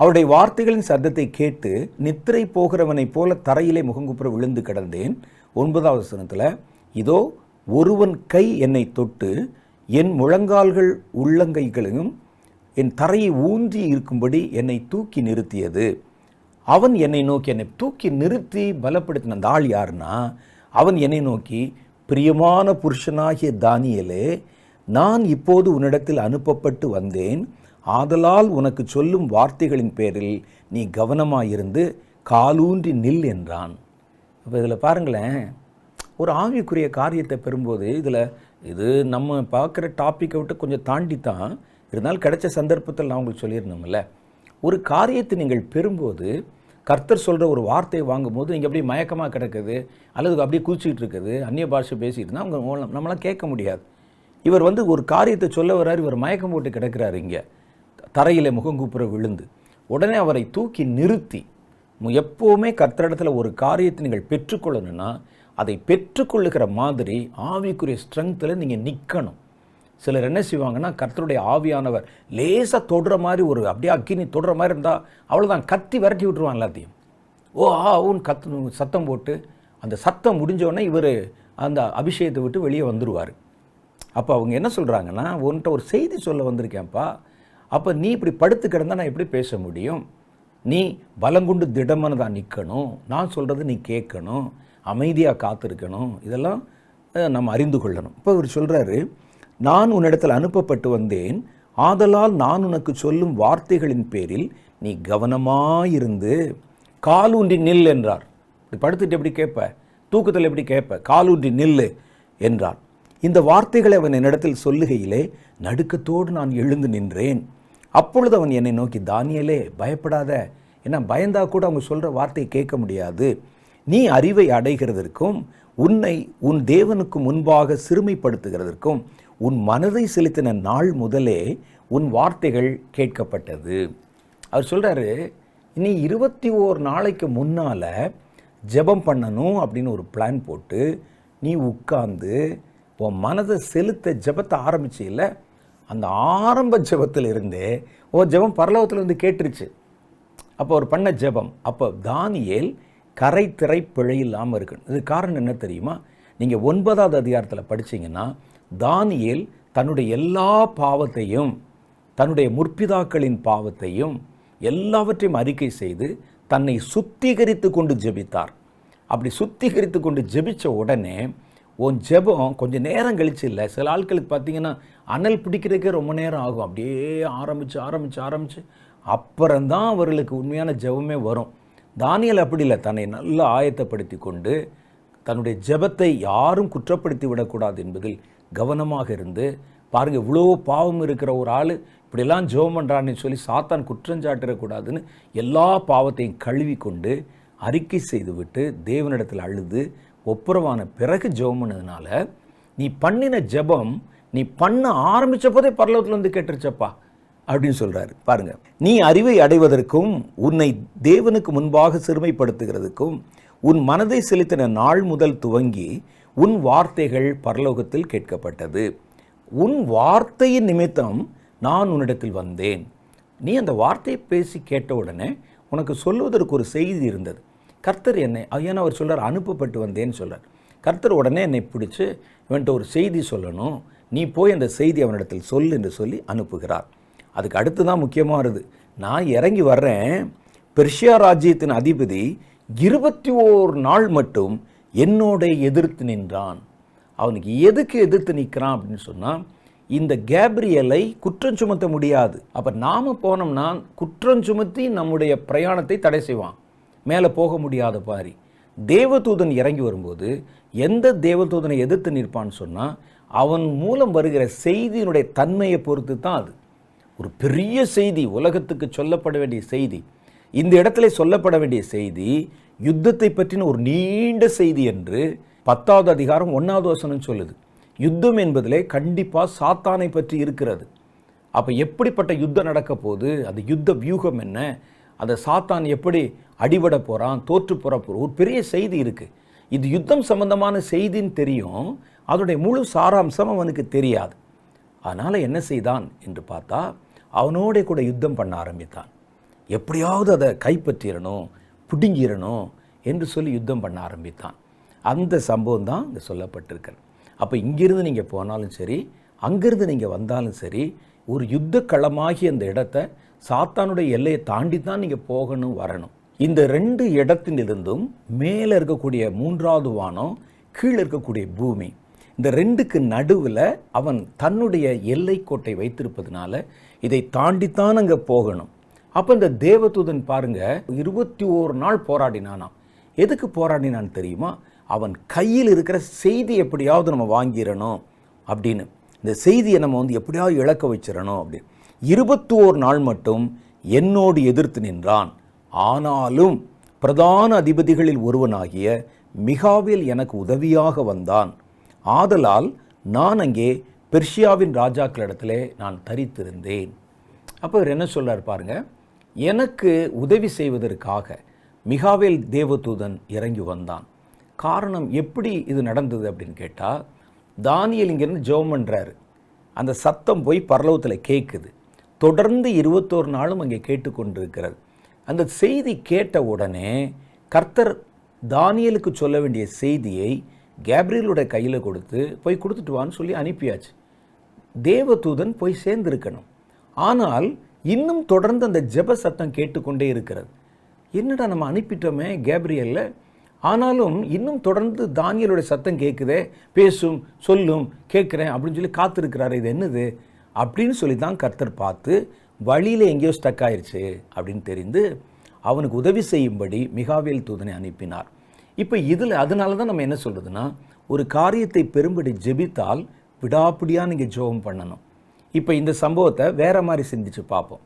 அவருடைய வார்த்தைகளின் சத்தத்தை கேட்டு நித்திரை போகிறவனைப் போல தரையிலே முகங்குப்புற விழுந்து கிடந்தேன். 9வது வசனத்தில், இதோ ஒருவன் கை என்னை தொட்டு என் முழங்கால்கள் உள்ளங்கைகளையும் என் தரையை ஊன்றி இருக்கும்படி என்னை தூக்கி நிறுத்தியது. அவன் என்னை நோக்கி, என்னை தூக்கி நிறுத்தி பலப்படுத்தின அந்த ஆள் யாருன்னா, அவன் என்னை நோக்கி, பிரியமான புருஷனாகிய தானியேலே, நான் இப்போது உன்னிடத்தில் அனுப்பப்பட்டு வந்தேன். ஆதலால் உனக்கு சொல்லும் வார்த்தைகளின் பேரில் நீ கவனமாயிருந்து காலூன்றி நில் என்றான். இப்போ இதில் பாருங்களேன், ஒரு ஆவிக்குரிய காரியத்தை பெறும்போது இது நம்ம பார்க்குற டாப்பிக்கை விட்டு கொஞ்சம் தாண்டி தான் இருந்தாலும் கிடைச்ச சந்தர்ப்பத்தில் நான் உங்களுக்கு சொல்லியிருந்தோம்ல, ஒரு காரியத்தை நீங்கள் பெறும்போது கர்த்தர் சொல்கிற ஒரு வார்த்தையை வாங்கும்போது நீங்கள் அப்படியே மயக்கமாக கிடக்குது அல்லது அப்படியே குதிச்சிக்கிட்டு இருக்குது, அந்நிய பாஷை பேசிகிட்டு இருந்தால் அவங்க நம்மளாம் கேட்க முடியாது. இவர் வந்து ஒரு காரியத்தை சொல்ல வர்றாரு, இவர் மயக்கம் போட்டு கிடக்கிறாரு, இங்கே தரையில் முகங்குப்புற விழுந்து. உடனே அவரை தூக்கி நிறுத்தி, எப்போவுமே கர்த்தரிடத்தில் ஒரு காரியத்தை நீங்கள் பெற்றுக்கொள்ளணும்னா அதை பெற்றுக்கொள்ளுகிற மாதிரி ஆவிக்குரிய ஸ்ட்ரெங்த்தில் நீங்கள் நிற்கணும். சிலர் என்ன செய்வாங்கன்னா, கர்த்தருடைய ஆவியானவர் லேசாக தொடுற மாதிரி, ஒரு அப்படியே அக்கினி தொடுற மாதிரி இருந்தால் அவ்வளோதான், கத்தி விரட்டி விட்டுருவான் எல்லாத்தையும். ஊன்னு சத்தம் போட்டு அந்த சத்தம் முடிஞ்சோடனே இவர் அந்த அபிஷேகத்தை விட்டு வெளியே வந்துடுவார். அப்போ அவங்க என்ன சொல்கிறாங்கன்னா, உன்கிட்ட ஒரு செய்தி சொல்ல வந்திருக்கேன்ப்பா, அப்போ நீ இப்படி படுத்து கிடந்தால் நான் எப்படி பேச முடியும்? நீ பலங்குண்டு திடமானதாக நிற்கணும், நான் சொல்கிறது நீ கேட்கணும், அமைதியாக காத்திருக்கணும், இதெல்லாம் நம்ம அறிந்து கொள்ளணும். இப்போ இவர் சொல்கிறாரு, நான் உன்னிடத்தில் அனுப்பப்பட்டு வந்தேன், ஆதலால் நான் உனக்கு சொல்லும் வார்த்தைகளின் பேரில் நீ கவனமாயிருந்து காலூன்றி நில் என்றார். படுத்துட்டு எப்படி கேட்ப, தூக்கத்தில் எப்படி கேட்ப, காலூன்றி நில் என்றார். இந்த வார்த்தைகளை அவன் என்னிடத்தில் சொல்லுகையிலே நடுக்கத்தோடு நான் எழுந்து நின்றேன். அப்பொழுது அவன் என்னை நோக்கி, தானியேலே பயப்படாத, ஏன்னா பயந்தா கூட அவங்க சொல்கிற வார்த்தையை கேட்க முடியாது. நீ அறிவை அடைகிறதற்கும் உன்னை உன் தேவனுக்கு முன்பாக சிறுமைப்படுத்துகிறதற்கும் உன் மனதை செலுத்தின நாள் முதலே உன் வார்த்தைகள் கேட்கப்பட்டது. அவர் சொல்கிறாரு, நீ 21 நாளைக்கு முன்னால் ஜெபம் பண்ணணும் அப்படின்னு ஒரு பிளான் போட்டு நீ உட்கார்ந்து உன் மனதை செலுத்த ஜெபத்தை ஆரம்பிச்சு இல்லை, அந்த ஆரம்ப ஜெபத்தில் இருந்தே உன் ஜெபம் பரலோகத்திலிருந்து கேட்டுருச்சு. அப்போ அவர் பண்ண ஜெபம், அப்போ தானியேல் கரை திரை பிழை இல்லாமல் இருக்கணும். இது காரணம் என்ன தெரியுமா? நீங்கள் 9வது அதிகாரத்தில் படித்தீங்கன்னா, தானியேல் தன்னுடைய எல்லா பாவத்தையும், தன்னுடைய முற்பிதாக்களின் பாவத்தையும் எல்லாவற்றையும் அறிக்கை செய்து தன்னை சுத்திகரித்து கொண்டு ஜெபித்தார். அப்படி சுத்திகரித்து கொண்டு ஜெபித்த உடனே உன் ஜெபம் கொஞ்சம் நேரம் கழிச்சு இல்லை, சில ஆட்களுக்கு பார்த்தீங்கன்னா அனல் பிடிக்கிறதுக்கே ரொம்ப நேரம் ஆகும். அப்படியே ஆரம்பித்து அப்புறம்தான் அவர்களுக்கு உண்மையான ஜெபமே வரும். தானியேல் அப்படி இல்லை, தன்னை நல்லா ஆயத்தப்படுத்தி கொண்டு தன்னுடைய ஜெபத்தை யாரும் குற்றப்படுத்தி விடக்கூடாது என்பதில் கவனமாக இருந்து, பாருங்கள், இவ்வளோ பாவம் இருக்கிற ஒரு ஆள் இப்படியெல்லாம் ஜெபம் பண்ணுறான்னு சொல்லி சாத்தான் குற்றஞ்சாட்டிடக்கூடாதுன்னு எல்லா பாவத்தையும் கழுவி கொண்டு அறிக்கை செய்துவிட்டு தேவனிடத்தில் அழுது ஒப்புரவான பிறகு ஜெபம் பண்ணதுனால நீ பண்ணின ஜெபம் நீ பண்ண ஆரம்பித்த போதே பரலோகத்தில் வந்து கேட்டுருச்சப்பா அப்படின்னு சொல்கிறாரு. பாருங்கள், நீ அறிவை அடைவதற்கும் உன்னை தேவனுக்கு முன்பாக சிறுமைப்படுத்துகிறதுக்கும் உன் மனதை செலுத்தின நாள் முதல் துவங்கி உன் வார்த்தைகள் பரலோகத்தில் கேட்கப்பட்டது. உன் வார்த்தையின் நிமித்தம் நான் உன்னிடத்தில் வந்தேன். நீ அந்த வார்த்தையை பேசி கேட்ட உடனே உனக்கு சொல்வதற்கு ஒரு செய்தி இருந்தது. கர்த்தர் என்னை, ஏன்னா அவர் சொல்கிறார் அனுப்பப்பட்டு வந்தேன்னு சொல்கிறார். கர்த்தர் உடனே என்னை பிடிச்சி இவன்கிட்ட ஒரு செய்தி சொல்லணும், நீ போய் அந்த செய்தி அவனிடத்தில் சொல் என்று சொல்லி அனுப்புகிறார். அதுக்கு அடுத்து தான் முக்கியமாக வருது. நான் இறங்கி வர்றேன், பெர்ஷியா ராஜ்யத்தின் அதிபதி 21 நாள் மட்டும் என்னோட எதிர்த்து நின்றான். அவனுக்கு எதுக்கு எதிர்த்து நிற்கிறான் அப்படின்னு சொன்னால், இந்த கேப்ரியலை குற்றம் சுமத்த முடியாது. அப்போ நாம் போனோம்னா குற்றம் சுமத்தி நம்முடைய பிரயாணத்தை தடை செய்வான், மேலே போக முடியாத பாரி. தேவதூதன் இறங்கி வரும்போது எந்த தேவதூதனை எதிர்த்து நிற்பான்னு சொன்னால், அவன் மூலம் வருகிற செய்தியினுடைய தன்மையை பொறுத்து தான் அது. ஒரு பெரிய செய்தி, உலகத்துக்கு சொல்லப்பட வேண்டிய செய்தி, இந்த இடத்துல சொல்லப்பட வேண்டிய செய்தி யுத்தத்தை பற்றின ஒரு நீண்ட செய்தி என்று 10வது அதிகாரம் 1வது வசனம் சொல்லுது. யுத்தம் என்பதிலே கண்டிப்பாக சாத்தானை பற்றி இருக்கிறது. அப்போ எப்படிப்பட்ட யுத்தம் நடக்க போகுது, அந்த யுத்த வியூகம் என்ன, அந்த சாத்தான் எப்படி அடிபட போகிறான், தோற்று போகிற ஒரு பெரிய செய்தி இருக்குது. இது யுத்தம் சம்பந்தமான செய்தின்னு தெரியும், அதனுடைய முழு சாராம்சம் அவனுக்கு தெரியாது. அதனால் என்ன செய்தான் என்று பார்த்தா, அவனோட கூட யுத்தம் பண்ண ஆரம்பித்தான். எப்படியாவது அதை கைப்பற்றிடணும், பிடுங்கிடணும் என்று சொல்லி யுத்தம் பண்ண ஆரம்பித்தான். அந்த சம்பவம் தான் இங்கே சொல்லப்பட்டிருக்கிறது. அப்போ இங்கிருந்து நீங்கள் போனாலும் சரி, அங்கிருந்து நீங்கள் வந்தாலும் சரி, ஒரு யுத்த களமாகி அந்த இடத்தை சாத்தானுடைய எல்லையை தாண்டி தான் நீங்கள் போகணும், வரணும். இந்த 2 இடத்திலிருந்தும் மேலே இருக்கக்கூடிய 3வது வானம், கீழே இருக்கக்கூடிய பூமி, இந்த 2க்கு நடுவில் அவன் தன்னுடைய எல்லை கோட்டை வைத்திருப்பதுனால இதை தாண்டித்தான் அங்கே போகணும். அப்போ இந்த தேவதூதன் பாருங்க 21 நாள் போராடினானாம். எதுக்கு போராடினான்னு தெரியுமா? அவன் கையில் இருக்கிற செய்தி எப்படியாவது நம்ம வாங்கிடணும் அப்படின்னு, இந்த செய்தியை நம்ம எப்படியாவது இழக்க வச்சிடணும் அப்படின்னு 21 நாள் மட்டும் என்னோடு எதிர்த்து நின்றான். ஆனாலும் பிரதான அதிபதிகளில் ஒருவனாகிய மிகாவேல் எனக்கு உதவியாக வந்தான். ஆதலால் நான் அங்கே பெர்ஷியாவின் ராஜாக்களிடத்திலே நான் தரித்திருந்தேன். அப்போ அவர் என்ன சொல்றார் பாருங்க, எனக்கு உதவி செய்வதற்காக மிகாவேல் தேவதூதன் இறங்கி வந்தான். காரணம் எப்படி இது நடந்தது அப்படின்னு கேட்டால், தானியேல் இங்கேருந்து ஜெபம் பண்ணுறாரு, அந்த சத்தம் போய் பரலோகத்தில் கேட்குது. தொடர்ந்து 21 நாளும் அங்கே கேட்டுக்கொண்டிருக்கிறது. அந்த செய்தி கேட்ட உடனே கர்த்தர் தானியேலுக்கு சொல்ல வேண்டிய செய்தியை கேப்ரியலுடைய கையில் போய் கொடுத்துட்டு வான்னு சொல்லி அனுப்பியாச்சு. தேவதூதன் போய் சேர்ந்திருக்கணும். ஆனால் இன்னும் தொடர்ந்து அந்த ஜெப சத்தம் கேட்டுக்கொண்டே இருக்கிறது. என்னடா நம்ம அனுப்பிட்டோமே கேப்ரியல்ல, ஆனாலும் இன்னும் தொடர்ந்து தானியேலுடைய சத்தம் கேட்குதே, பேசும் சொல்லும் கேட்குறேன் அப்படின்னு சொல்லி காத்திருக்கிறாரு. இது என்னது அப்படின்னு சொல்லி தான் கர்த்தர் பார்த்து வழியில் எங்கேயோ ஸ்டக் ஆயிடுச்சு அப்படின்னு தெரிந்து அவனுக்கு உதவி செய்யும்படி மிகாவேல் தூதனை அனுப்பினார். இப்போ இதில் அதனால தான் நம்ம என்ன சொல்கிறதுனா, ஒரு காரியத்தை பெரும்படி ஜெபித்தால் விடாப்பிடியாக நீங்கள் ஜெபம் பண்ணணும். இப்போ இந்த சம்பவத்தை வேறு மாதிரி சிந்திச்சு பார்ப்போம்.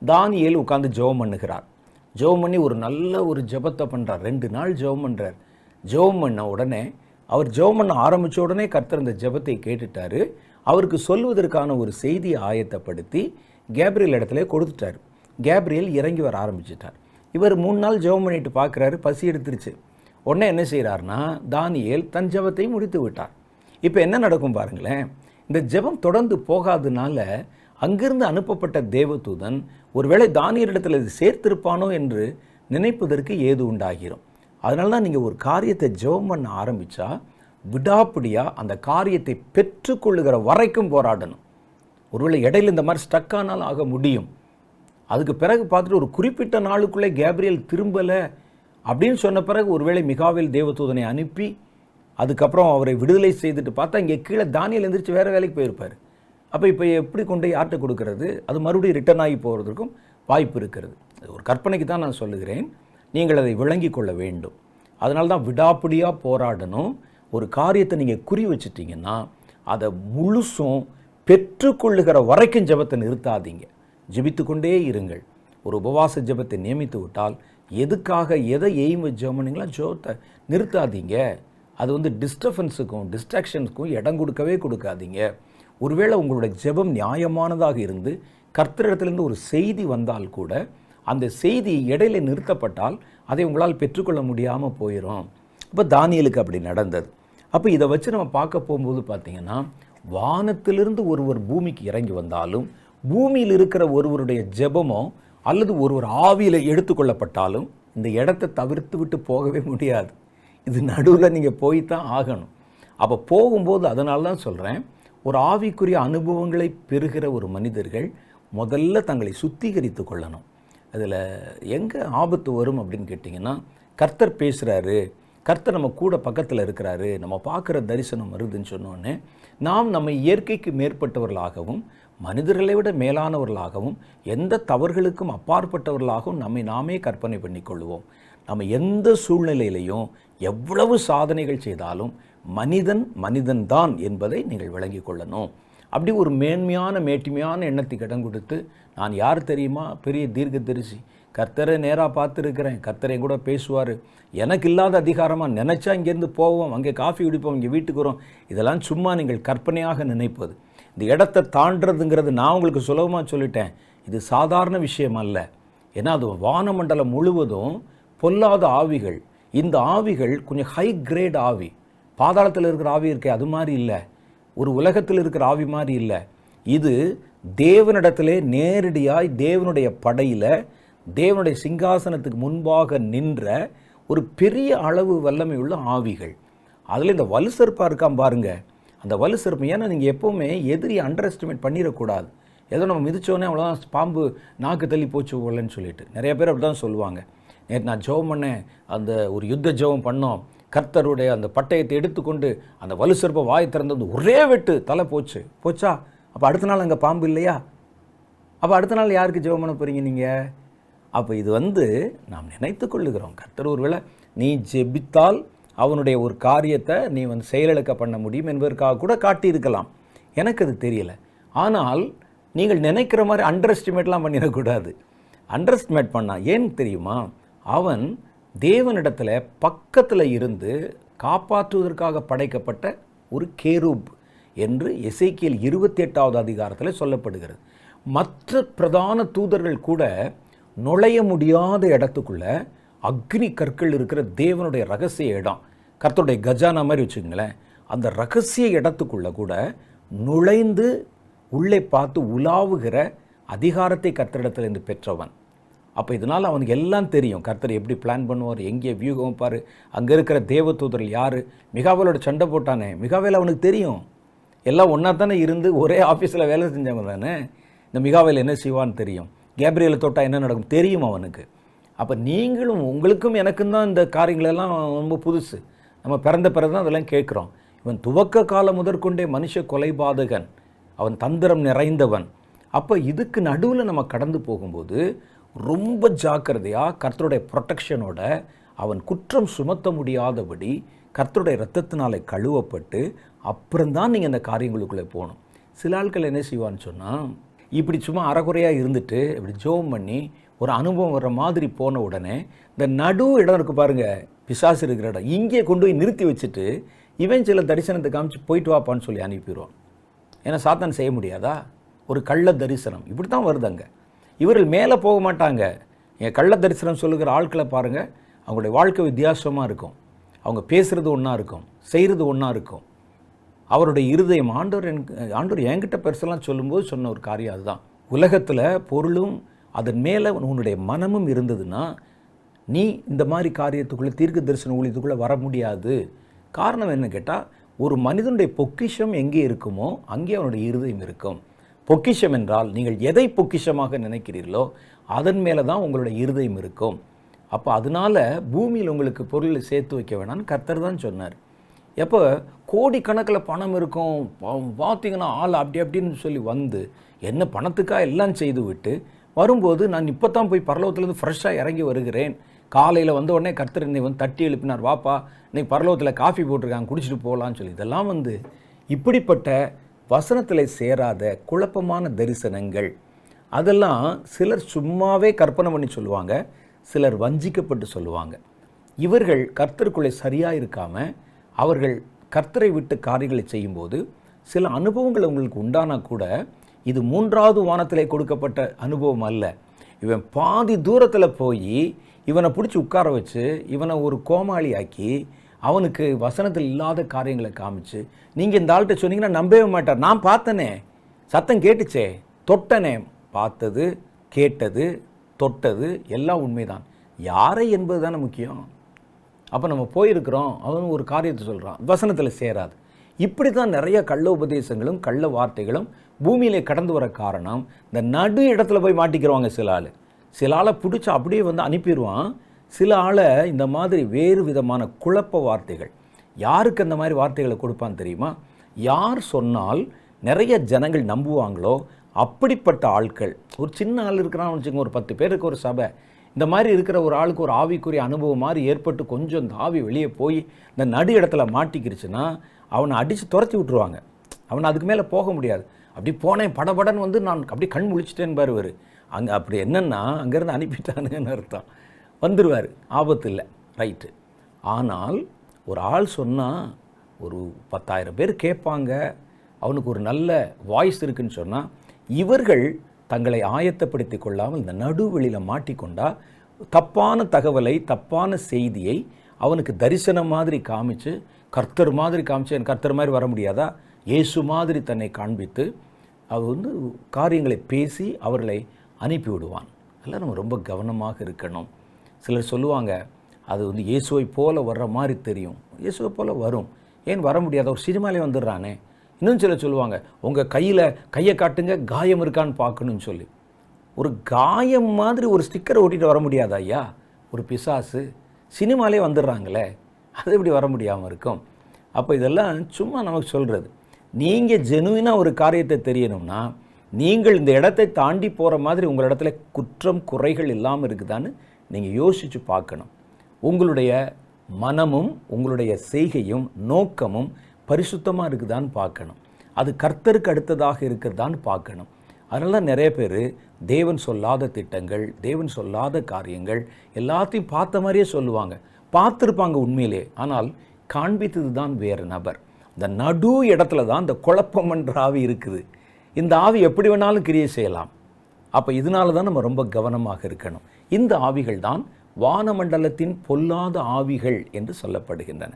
தானியேல் உட்காந்து ஜெபம் பண்ணுகிறார். ஜெபம் பண்ணி ஒரு நல்ல ஒரு ஜெபத்தை பண்ணுறார். 2 நாள் ஜெபம் பண்ணுறார். ஜெபம் பண்ண உடனே அவர் ஜெபம் பண்ண ஆரம்பித்த உடனே கர்த்தர் இந்த ஜெபத்தை கேட்டுட்டாரு. அவருக்கு சொல்வதற்கான ஒரு செய்தியை ஆயத்தப்படுத்தி கேப்ரியல் இடத்துல கொடுத்துட்டார். கேப்ரியல் இறங்கி வர ஆரம்பிச்சிட்டார். இவர் 3 நாள் ஜெபம் பண்ணிட்டு பார்க்குறாரு, பசி எடுத்துருச்சு. உடனே என்ன செய்கிறார்னா, தானியேல் தன் ஜெபத்தை முடித்து விட்டார். இப்போ என்ன நடக்கும் பாருங்களேன், இந்த ஜெபம் தொடர்ந்து போகாதனால அங்கிருந்து அனுப்பப்பட்ட தேவதூதன் ஒருவேளை தானியேலிடத்தில் இது சேர்த்திருப்பானோ என்று நினைப்பதற்கு ஏது உண்டாகிரும். அதனால தான் நீங்கள் ஒரு காரியத்தை ஜெபம் பண்ண ஆரம்பித்தா விடாப்பிடியாக அந்த காரியத்தை பெற்றுக்கொள்ளுகிற வரைக்கும் போராடணும். ஒருவேளை இடையில இந்த மாதிரி ஸ்டக் ஆனால் ஆக முடியும். அதுக்கு பிறகு பார்த்துட்டு ஒரு குறிப்பிட்ட நாளுக்குள்ளே கேப்ரியல் திரும்பலை அப்படின்னு சொன்ன பிறகு ஒருவேளை மிகாவேல் தேவதூதனை அனுப்பி அதுக்கப்புறம் அவரை விடுதலை செய்துட்டு பார்த்தா இங்கே கீழே தானியேல் எந்திரிச்சு வேறு வேலைக்கு போயிருப்பார். அப்போ இப்போ எப்படி கொண்டு யார்கிட்ட கொடுக்கறது, அது மறுபடியும் ரிட்டர்ன் ஆகி போகிறதுக்கும் வாய்ப்பு இருக்கிறது. ஒரு கற்பனைக்கு தான் நான் சொல்லுகிறேன், நீங்கள் அதை விளங்கி கொள்ள வேண்டும். அதனால தான் விடாப்பிடியாக போராடணும். ஒரு காரியத்தை நீங்கள் குறி வச்சுட்டிங்கன்னா அதை முழுசும் பெற்றுக்கொள்ளுகிற வரைக்கும் ஜெபத்தை நிறுத்தாதீங்க, ஜெபித்து கொண்டே இருங்கள். ஒரு உபவாச ஜெபத்தை நியமித்து விட்டால் எதுக்காக எதை எய்ம் ஜெபம் பண்ணிங்களா ஜெபத்தை நிறுத்தாதீங்க. அது டிஸ்டர்பன்ஸுக்கும் டிஸ்ட்ராக்ஷன்ஸுக்கும் இடம் கொடுக்கவே கொடுக்காதீங்க. ஒருவேளை உங்களுடைய ஜெபம் நியாயமானதாக இருந்து கர்த்தரிடத்திலிருந்து ஒரு செய்தி வந்தால் கூட அந்த செய்தி இடையில நிறுத்தப்பட்டால் அதை உங்களால் பெற்றுக்கொள்ள முடியாமல் போயிடும். இப்போ தானியேலுக்கு அப்படி நடந்தது. அப்போ இதை வச்சு நம்ம பார்க்க போகும்போது பார்த்தீங்கன்னா, வானத்திலிருந்து ஒருவர் பூமிக்கு இறங்கி வந்தாலும், பூமியில் இருக்கிற ஒருவருடைய ஜெபமோ அல்லது ஒருவர் ஆவியில் எடுத்துக்கொள்ளப்பட்டாலும் இந்த இடத்தை தவிர்த்து விட்டு போகவே முடியாது. இது நடுவில் நீங்கள் போய்தான் ஆகணும். அப்போ போகும்போது அதனால தான் சொல்கிறேன், ஒரு ஆவிக்குரிய அனுபவங்களை பெறுகிற ஒரு மனிதர்கள் முதல்ல தங்களை சுத்திகரித்து கொள்ளணும். அதில் எங்கே ஆபத்து வரும் அப்படின்னு கேட்டிங்கன்னா, கர்த்தர் பேசுகிறாரு, கர்த்தர் நம்ம கூட பக்கத்தில் இருக்கிறாரு, நம்ம பார்க்குற தரிசனம் வருதுன்னு சொன்னோடனே நாம் நம்ம இயற்கைக்கு மேற்பட்டவர்களாகவும் மனிதர்களை விட மேலானவர்களாகவும் எந்த தவறுகளுக்கும் அப்பாற்பட்டவர்களாகவும் நம்மை நாமே கற்பனை பண்ணிக்கொள்வோம். நம்ம எந்த சூழ்நிலையிலையும் எவ்வளவு சாதனைகள் செய்தாலும் மனிதன் தான் என்பதை நீங்கள் விளங்கி கொள்ளணும். அப்படி ஒரு மேன்மையான எண்ணத்துக்கு இடம் கொடுத்து, நான் யார் தெரியுமா, பெரிய தீர்க்கதரிசி, கர்த்தரை நேராக பார்த்துருக்கிறேன், கர்த்தரை கூட பேசுவார், எனக்கு இல்லாத அதிகாரமாக நினச்சா இங்கேருந்து போவோம், அங்கே காஃபி குடிப்போம், இங்கே வீட்டுக்கு வரோம், இதெல்லாம் சும்மா நீங்கள் கற்பனையாக நினைப்பது. இந்த இடத்தை தாண்டதுங்கிறது நான் உங்களுக்கு சுலபமாக சொல்லிட்டேன், இது சாதாரண விஷயம் அல்ல. ஏன்னா அது வானமண்டலம் முழுவதும் பொல்லாத ஆவிகள். இந்த ஆவிகள் கொஞ்சம் ஹை கிரேட் ஆவி. பாதாளத்தில் இருக்கிற ஆவி இருக்கே அது மாதிரி இல்லை, ஒரு உலகத்தில் இருக்கிற ஆவி மாதிரி இல்லை. இது தேவனிடத்திலே நேரடியாய் தேவனுடைய படையில் தேவனுடைய சிங்காசனத்துக்கு முன்பாக நின்ற ஒரு பெரிய அளவு வல்லமை உள்ள ஆவிகள். அதில் இந்த வலுசற்பா இருக்கான் பாருங்க, அந்த வலுசற்பு. ஏன்னா நீங்கள் எப்போவுமே எதிரி அண்டர் எஸ்டிமேட் பண்ணிடக்கூடாது. ஏதோ நம்ம மிதிச்சோன்னே அவ்வளோதான் பாம்பு நாக்கு தள்ளி போச்சு போகலன்னு சொல்லிட்டு நிறைய பேர் அப்படி தான் சொல்லுவாங்க. நேற்று நான் ஜெபம் பண்ணேன், அந்த ஒரு யுத்த ஜெபம் பண்ணோம், கர்த்தருடைய அந்த பட்டயத்தை எடுத்துக்கொண்டு அந்த வலுசற்பை வாய் திறந்தது ஒரே வெட்டு தலை போச்சா. அப்போ அடுத்த நாள் அங்கே பாம்பு இல்லையா? அப்போ அடுத்த நாள் யாருக்கு ஜெபம் பண்ண போகிறீங்க நீங்கள்? அப்போ இது நாம் நினைத்து கொள்ளுகிறோம், கர்த்தர் ஒருவேளை நீ ஜெபித்தால் அவனுடைய ஒரு காரியத்தை நீ செயலிழக்க பண்ண முடியும் என்பதற்காக கூட காட்டியிருக்கலாம், எனக்கு அது தெரியலை. ஆனால் நீங்கள் நினைக்கிற மாதிரி அண்டர் எஸ்டிமேட்லாம் பண்ணிடக்கூடாது. அண்டர் எஸ்டிமேட் பண்ணால் ஏன் தெரியுமா, அவன் தேவனிடத்தில் பக்கத்தில் இருந்து காப்பாற்றுவதற்காக படைக்கப்பட்ட ஒரு கேரூப் என்று எசேக்கியேல் 28வது அதிகாரத்தில் சொல்லப்படுகிறது. மற்ற பிரதான தூதர்கள் கூட நுழைய முடியாத இடத்துக்குள்ள அக்னி கற்கள் இருக்கிற தேவனுடைய ரகசிய இடம், கர்த்தருடைய கஜானா மாதிரி வச்சுக்கங்களேன், அந்த ரகசிய இடத்துக்குள்ள கூட நுழைந்து உள்ளே பார்த்து உலாவுகிற அதிகாரத்தை கர்த்தரிடத்திலிருந்து பெற்றவன். அப்போ இதனால் அவனுக்கு எல்லாம் தெரியும், கர்த்தர் எப்படி பிளான் பண்ணுவார், எங்கே வியூகம் பாரு, அங்கே இருக்கிற தேவதூதர்கள் யார். மிகாவேலோட சண்டை போட்டானே, மிகாவேல் அவனுக்கு தெரியும், எல்லாம் ஒன்றா தானே இருந்து ஒரே ஆஃபீஸில் வேலை செஞ்சவங்க தானே. இந்த மிகாவேல் என்ன செய்வான்னு தெரியும், கேப்ரியலை தொட்டால் என்ன நடக்கும் தெரியும் அவனுக்கு. அப்போ நீங்களும் உங்களுக்கும் எனக்கும் தான் இந்த காரியங்களெல்லாம் ரொம்ப புதுசு, நம்ம பிறந்த பிறகு தான் அதெல்லாம் கேட்குறோம். இவன் துவக்க காலம் முதற்கொண்டே மனுஷ கொலைபாதகன், அவன் தந்திரம் நிறைந்தவன். அப்போ இதுக்கு நடுவில் நம்ம கடந்து போகும்போது ரொம்ப ஜாக்கிரதையாக கர்த்தருடைய ப்ரொடெக்ஷனோட அவன் குற்றம் சுமத்த முடியாதபடி கர்த்தருடைய இரத்தத்தினாலே கழுவப்பட்டு அப்புறம்தான் நீங்கள் இந்த காரியங்களுக்குள்ளே போகணும். சில ஆட்கள் என்ன செய்வான்னு சொன்னால், இப்படி சும்மா அறகுறையாக இருந்துட்டு இப்படி ஜோம் பண்ணி ஒரு அனுபவம் வர்ற மாதிரி போன உடனே இந்த நடு இடம் இருக்குது பாருங்கள், பிசாசு இருக்கிற இடம், இங்கே கொண்டு போய் நிறுத்தி வச்சுட்டு இவன் சில தரிசனத்தை காமிச்சு போயிட்டு வாப்பான்னு சொல்லி அனுப்பிடுவான். ஏன்னா சாத்தான் செய்ய முடியாதா, ஒரு கள்ள தரிசனம் இப்படி தான் வருதுங்க. இவர்கள் மேலே போக மாட்டாங்க. என் கள்ள தரிசனம் சொல்லுகிற ஆட்களை பாருங்கள், அவங்களுடைய வாழ்க்கை வித்தியாசமாக இருக்கும், அவங்க பேசுகிறது ஒன்றா இருக்கும், செய்கிறது ஒன்றா இருக்கும். அவருடைய இருதயம் ஆண்டவர் என்கிட்ட பெருசெல்லாம் சொல்லும்போது சொன்ன ஒரு காரியம் அதுதான். உலகத்தில் பொருளும் அதன் மேலே உன்னுடைய மனமும் இருந்ததுன்னா நீ இந்த மாதிரி காரியத்துக்குள்ளே தீர்க்க தரிசன ஊழியத்துக்குள்ளே வர முடியாது. காரணம் என்ன கேட்டால், ஒரு மனிதனுடைய பொக்கிஷம் எங்கே இருக்குமோ அங்கே அவனுடைய இருதயம் இருக்கும். பொக்கிஷம் என்றால் நீங்கள் எதை பொக்கிஷமாக நினைக்கிறீர்களோ அதன் மேலே தான் உங்களுடைய இருதயம் இருக்கும். அப்போ அதனால் பூமியில் உங்களுக்கு பொருளை சேர்த்து வைக்க வேணாம்னு கர்த்தர் தான் சொன்னார். எப்போ கோடிக்கணக்கில் பணம் இருக்கும், பார்த்தீங்கன்னா ஆள் அப்படின்னு சொல்லி என்ன பணத்துக்காக எல்லாம் செய்து விட்டு வரும்போது, நான் இப்போ தான் போய் பரலோகத்துலேருந்து ஃப்ரெஷ்ஷாக இறங்கி வருகிறேன், காலையில் வந்த உடனே கர்த்தர் என்னை தட்டி எழுப்பினார், வாப்பா இன்னைக்கு பரலோகத்தில் காஃபி போட்டிருக்காங்க குடிச்சிட்டு போகலான்னு சொல்லி, இதெல்லாம் இப்படிப்பட்ட வசனத்தில் சேராத குழப்பமான தரிசனங்கள். அதெல்லாம் சிலர் சும்மாவே கற்பனை பண்ணி சொல்லுவாங்க, சிலர் வஞ்சிக்கப்பட்டு சொல்லுவாங்க. இவர்கள் கர்த்தருக்குள்ளே சரியாக இருக்காமல் அவர்கள் கர்த்தரை விட்டு காரியங்களை செய்யும்போது சில அனுபவங்கள் உங்களுக்கு உண்டானா கூட இது 3வது வானத்திலே கொடுக்கப்பட்ட அனுபவம் அல்ல. இவன் பாதி தூரத்தில் போய் இவனை பிடிச்சி உட்கார வச்சு இவனை ஒரு கோமாளி ஆக்கி அவனுக்கு வசனத்தில் இல்லாத காரியங்களை காமிச்சு, நீங்கள் இந்த ஆள்கிட்ட சொன்னீங்கன்னா நம்பவே மாட்டார். நான் பார்த்தனே, சத்தம் கேட்டுச்சே, தொட்டனே, பார்த்தது கேட்டது தொட்டது எல்லாம் உண்மைதான், யாரை என்பது தானே முக்கியம். அப்போ நம்ம போயிருக்கிறோம், அவன் ஒரு காரியத்தை சொல்கிறான், வசனத்தில் சேராது. இப்படி தான் நிறைய கள்ள உபதேசங்களும் கள்ள வார்த்தைகளும் பூமியிலே கடந்து வர காரணம், இந்த நடு இடத்துல போய் மாட்டிக்கிறவாங்க சில ஆள். சில ஆளை பிடிச்சி அப்படியே வந்து அனுப்பிடுவான். சில ஆளை இந்த மாதிரி வேறு விதமான குழப்ப வார்த்தைகள். யாருக்கு அந்த மாதிரி வார்த்தைகளை கொடுப்பான்னு தெரியுமா? யார் சொன்னால் நிறைய ஜனங்கள் நம்புவாங்களோ அப்படிப்பட்ட ஆட்கள். ஒரு சின்ன ஆள் இருக்கிறான்னு வச்சுக்கோங்க, ஒரு 10 பேருக்கு ஒரு சபை. இந்த மாதிரி இருக்கிற ஒரு ஆளுக்கு ஒரு ஆவிக்குரிய அனுபவம் மாதிரி ஏற்பட்டு கொஞ்சம் இந்த ஆவி வெளியே போய் இந்த நடு இடத்துல மாட்டிக்கிருச்சுன்னா அவனை அடித்து துரத்தி விட்டுருவாங்க. அவனை அதுக்கு மேலே போக முடியாது. அப்படி போனேன் படபடன்னு வந்து நான் அப்படி கண் முழிச்சிட்டேன்னு பாருவார். அங்கே அப்படி என்னென்னா அங்கேருந்து அனுப்பிட்டானுங்கன்னு அர்த்தம். வந்துடுவார், ஆபத்து இல்லை, ரைட்டு. ஆனால் ஒரு ஆள் சொன்னால் ஒரு 10,000 பேர் கேட்பாங்க, அவனுக்கு ஒரு நல்ல வாய்ஸ் இருக்குன்னு சொன்னால் இவர்கள் தங்களை ஆயத்தப்படுத்தி கொள்ளாமல் இந்த நடுவெளியில் மாட்டிக்கொண்டா தப்பான தகவலை, தப்பான செய்தியை அவனுக்கு தரிசனம் மாதிரி காமிச்சு, கர்த்தர் மாதிரி காமிச்சு, எனக்கு கர்த்தர் மாதிரி வர முடியாதா, இயேசு மாதிரி தன்னை காண்பித்து அவர் வந்து காரியங்களை பேசி அவர்களை அனுப்பிவிடுவான். அதெல்லாம் நம்ம ரொம்ப கவனமாக இருக்கணும். சிலர் சொல்லுவாங்க, அது வந்து இயேசுவை போல வர்ற மாதிரி தெரியும். இயேசுவை போல வரும், ஏன் வர முடியாத, ஒரு சினிமாலே வந்துடுறானே. இன்னும் சிலர் சொல்லுவாங்க, உங்கள் கையை காட்டுங்க, காயம் இருக்கான்னு பார்க்கணுன்னு சொல்லி. ஒரு காயம் மாதிரி ஒரு ஸ்டிக்கரை ஓட்டிகிட்டு வர முடியாதா ஐயா? ஒரு பிசாசு சினிமாலே வந்துடுறாங்களே, அது எப்படி வர முடியாமல் இருக்கும்? அப்போ இதெல்லாம் சும்மா நமக்கு சொல்கிறது. நீங்கள் ஜெனுவினாக ஒரு காரியத்தை தெரியணும்னா நீங்கள் இந்த இடத்தை தாண்டி போகிற மாதிரி உங்கள் இடத்துல குற்றம் குறைகள் இல்லாமல் இருக்குதான்னு நீங்கள் யோசித்து பார்க்கணும். உங்களுடைய மனமும் உங்களுடைய செய்கையும் நோக்கமும் பரிசுத்தமாக இருக்குதான்னு பார்க்கணும். அது கர்த்தருக்கு அடுத்ததாக இருக்கிறதான்னு பார்க்கணும். அதனால தான் நிறைய பேர் தேவன் சொல்லாத திட்டங்கள், தேவன் சொல்லாத காரியங்கள் எல்லாத்தையும் பார்த்த மாதிரியே சொல்லுவாங்க. பார்த்துருப்பாங்க உண்மையிலே, ஆனால் காண்பித்தது தான் வேறு நபர். இந்த நடு இடத்துல தான் இந்த குழப்பமன்ற ஆவி இருக்குது. இந்த ஆவி எப்படி வேணாலும் கிரியை செய்யலாம். அப்போ இதனால தான் நம்ம ரொம்ப கவனமாக இருக்கணும். இந்த ஆவிகள் தான் வானமண்டலத்தின் பொல்லாத ஆவிகள் என்று சொல்லப்படுகின்றன.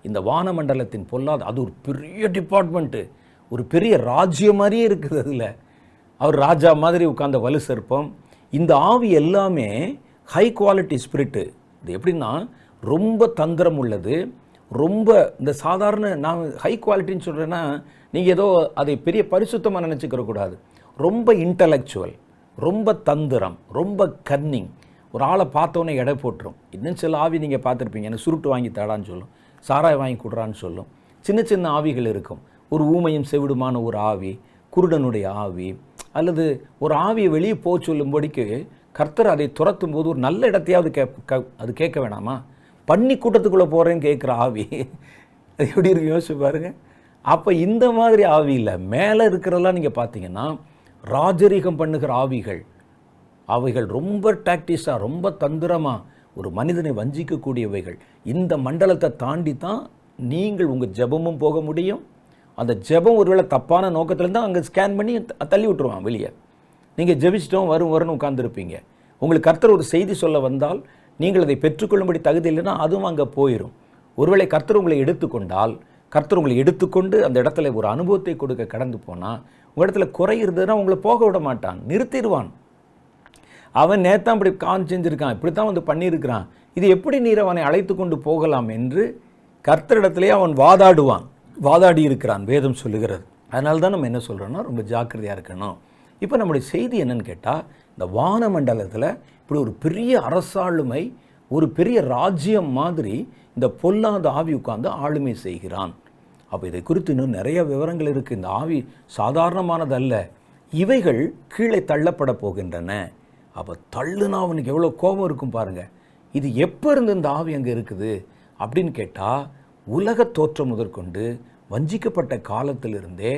இந்த வானமண்டலத்தின் பொல்லாத, அது ஒரு பெரிய டிபார்ட்மெண்ட்டு, ஒரு பெரிய ராஜ்யம் மாதிரியே இருக்குது. அதில் அவர் ராஜா மாதிரி உட்கார்ந்த வலு சர்ப்பம். இந்த ஆவி எல்லாமே ஹை குவாலிட்டி ஸ்பிரிட்டு. இது எப்படின்னா ரொம்ப தந்திரம் உள்ளது, ரொம்ப இந்த சாதாரண, நான் ஹை குவாலிட்டின்னு சொல்கிறேன்னா நீங்கள் ஏதோ அதை பெரிய பரிசுத்தமாக நினச்சிக்கிற கூடாது. ரொம்ப இன்டலெக்சுவல், ரொம்ப தந்திரம், ரொம்ப கன்னிங். ஒரு ஆளை பார்த்தோன்னே எடை போட்டுரும். இன்னும் சில ஆவி நீங்கள் பார்த்துருப்பீங்க, எனக்கு சுருட்டு வாங்கி தடான்னு சொல்லும், சாராய் வாங்கி கொடுறான்னு சொல்லும். சின்ன சின்ன ஆவிகள் இருக்கும். ஒரு ஊமையும் செவிடுமான ஒரு ஆவி, குருடனுடைய ஆவி, அல்லது ஒரு ஆவியை வெளியே போக சொல்லும்படிக்கு கர்த்தர் அதை துரத்தும் போது ஒரு நல்ல இடத்தையாவது அது கேட்க வேணாமா? பண்ணி கூட்டத்துக்குள்ளே போகிறேன்னு கேட்குற ஆவி அது எப்படி இருக்கு யோசிச்சு பாருங்க. அப்போ இந்த மாதிரி ஆவியில் மேலே இருக்கிறதெல்லாம் நீங்கள் பார்த்தீங்கன்னா ராஜரீகம் பண்ணுகிற ஆவிகள். அவைகள் ரொம்ப டாக்டிஸாக, ரொம்ப தந்திரமாக ஒரு மனிதனை வஞ்சிக்கக்கூடியவைகள். இந்த மண்டலத்தை தாண்டி தான் நீங்கள் உங்கள் ஜெபமும் போக முடியும். அந்த ஜெபம் ஒருவேளை தப்பான நோக்கத்தில் தான் அங்கே ஸ்கேன் பண்ணி தள்ளி விட்டுருவான் வெளியே. நீங்கள் ஜெபிச்சிட்டோம் வரும்னு உட்கார்ந்துருப்பீங்க. உங்களுக்கு கர்த்தர் ஒரு செய்தி சொல்ல வந்தால் நீங்கள் அதை பெற்றுக்கொள்ளும்படி தகுதி இல்லைன்னா அதுவும் அங்கே போயிடும். ஒருவேளை கர்த்தர் உங்களை எடுத்துக்கொண்டால், கர்த்தர் உங்களை எடுத்துக்கொண்டு அந்த இடத்துல ஒரு அனுபவத்தை கொடுக்க கடந்து போனால், உங்கள் இடத்துல குறை இருந்ததுன்னா உங்களை போக விட மாட்டான், நிறுத்திடுவான். அவன் நேத்தான் இப்படி செஞ்சுருக்கான், இப்படி தான் வந்து பண்ணியிருக்கிறான், இது எப்படி நீர் அவனை அழைத்து கொண்டு போகலாம் என்று கர்த்தரிடத்திலே அவன் வாதாடி இருக்கிறான், வேதம் சொல்லுகிறது. அதனால தான் நம்ம என்ன சொல்கிறோன்னா ரொம்ப ஜாக்கிரதையாக இருக்கணும். இப்போ நம்முடைய செய்தி என்னன்னு கேட்டால், இந்த வானமண்டலத்தில் இப்படி ஒரு பெரிய அரசாளுமை, ஒரு பெரிய ராஜ்யம் மாதிரி இந்த பொல்லாத ஆவி உட்கார்ந்து ஆளுமை செய்கிறான். அப்போ இதை குறித்து இன்னும் நிறைய விவரங்கள் இருக்குது. இந்த ஆவி சாதாரணமானதல்ல. இவைகள் கீழே தள்ளப்பட போகின்றன. அப்போ தள்ளுனா அவனுக்கு எவ்வளோ கோபம் இருக்கும் பாருங்கள். இது எப்போ இருந்து இந்த ஆவி அங்கே இருக்குது அப்படின்னு கேட்டால், உலக தோற்றம் முதற்கொண்டு வஞ்சிக்கப்பட்ட காலத்திலிருந்தே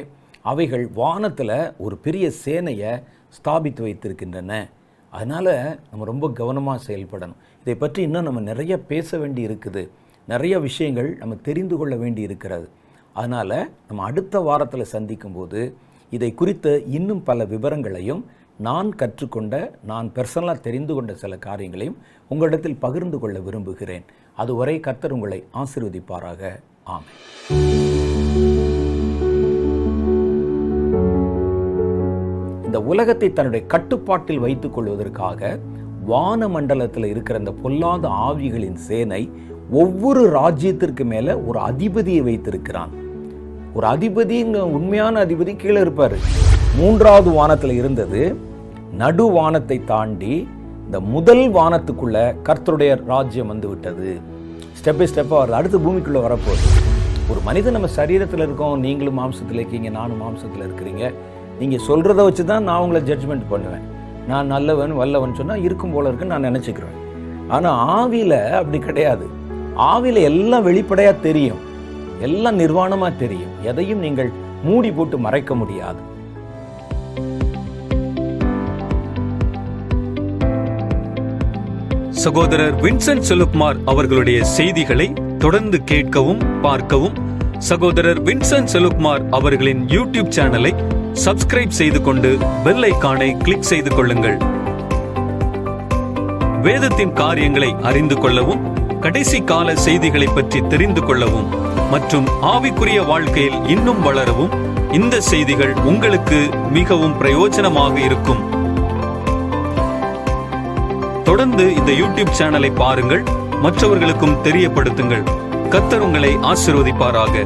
அவைகள் வானத்தில் ஒரு பெரிய சேனையை ஸ்தாபித்து வைத்திருக்கின்றன. அதனால் நம்ம ரொம்ப கவனமாக செயல்படணும். இதை பற்றி இன்னும் நம்ம நிறைய பேச வேண்டி இருக்குது, நிறைய விஷயங்கள் நம்ம தெரிந்து கொள்ள வேண்டி இருக்கிறது. அதனால் நம்ம அடுத்த வாரத்தில் சந்திக்கும்போது இதை குறித்த இன்னும் பல விவரங்களையும் நான் கற்றுக்கொண்ட, நான் பர்சனலாக தெரிந்து கொண்ட சில காரியங்களையும் உங்களிடத்தில் பகிர்ந்து கொள்ள விரும்புகிறேன். அதுவரை கர்த்தர் உங்களை ஆசீர்வதிப்பாராக. ஆமென். இந்த உலகத்தை தன்னுடைய கட்டுப்பாட்டில் வைத்துக் கொள்வதற்காக வானமண்டலத்தில் இருக்கிற இந்த பொல்லாத ஆவிகளின் சேனை ஒவ்வொரு ராஜ்யத்திற்கு மேலே ஒரு அதிபதியை வைத்திருக்கிறான். ஒரு அதிபதி, உண்மையான அதிபதி கீழே இருப்பார். 3வது வானத்தில் இருந்தது. நடு வானத்தை தாண்டி இந்த முதல் வானத்துக்குள்ள கர்த்தருடைய ராஜ்யம் வந்து விட்டது. ஸ்டெப் பை ஸ்டெப்பாக வருது. அடுத்து பூமிக்குள்ளே வரப்போகுது. ஒரு மனிதன் நம்ம சரீரத்தில் இருக்கோம், நீங்களும் மாம்சத்தில் இருக்கீங்க, நானும் மாம்சத்தில் இருக்கிறீங்க. நீங்கள் சொல்கிறத வச்சு தான் நான் உங்களை ஜட்ஜ்மெண்ட் பண்ணுவேன். நான் நல்லவன் வல்லவன் சொன்னால் இருக்கும் போல இருக்குன்னு நான் நினச்சிக்கிறேன். ஆனால் ஆவியில் அப்படி கிடையாது. ஆவியில் எல்லாம் வெளிப்படையாக தெரியும், எல்லாம் நிர்வாணமாக தெரியும். எதையும் நீங்கள் மூடி போட்டு மறைக்க முடியாது. சகோதரர் வின்சென்ட் செலுக்குமார் அவர்களுடைய செய்திகளை தொடர்ந்து கேட்கவும் பார்க்கவும் சகோதரர் வின்சென்ட் செலுக்குமார் அவர்களின் யூடியூப் சேனலை சப்ஸ்கிரைப் செய்து கொண்டு பெல் ஐகானை கிளிக் செய்து கொள்ளுங்கள். வேதத்தின் காரியங்களை அறிந்து கொள்ளவும், கடைசி கால செய்திகளை பற்றி தெரிந்து கொள்ளவும் மற்றும் ஆவிக்குரிய வாழ்க்கையில் இன்னும் வளரவும் இந்த செய்திகள் உங்களுக்கு மிகவும் பிரயோஜனமாக இருக்கும். தொடர்ந்து இந்த யூடியூப் சேனலை பாருங்கள், மற்றவர்களுக்கும் தெரியப்படுத்துங்கள். கர்த்தர் உங்களை ஆசீர்வதிப்பாராக.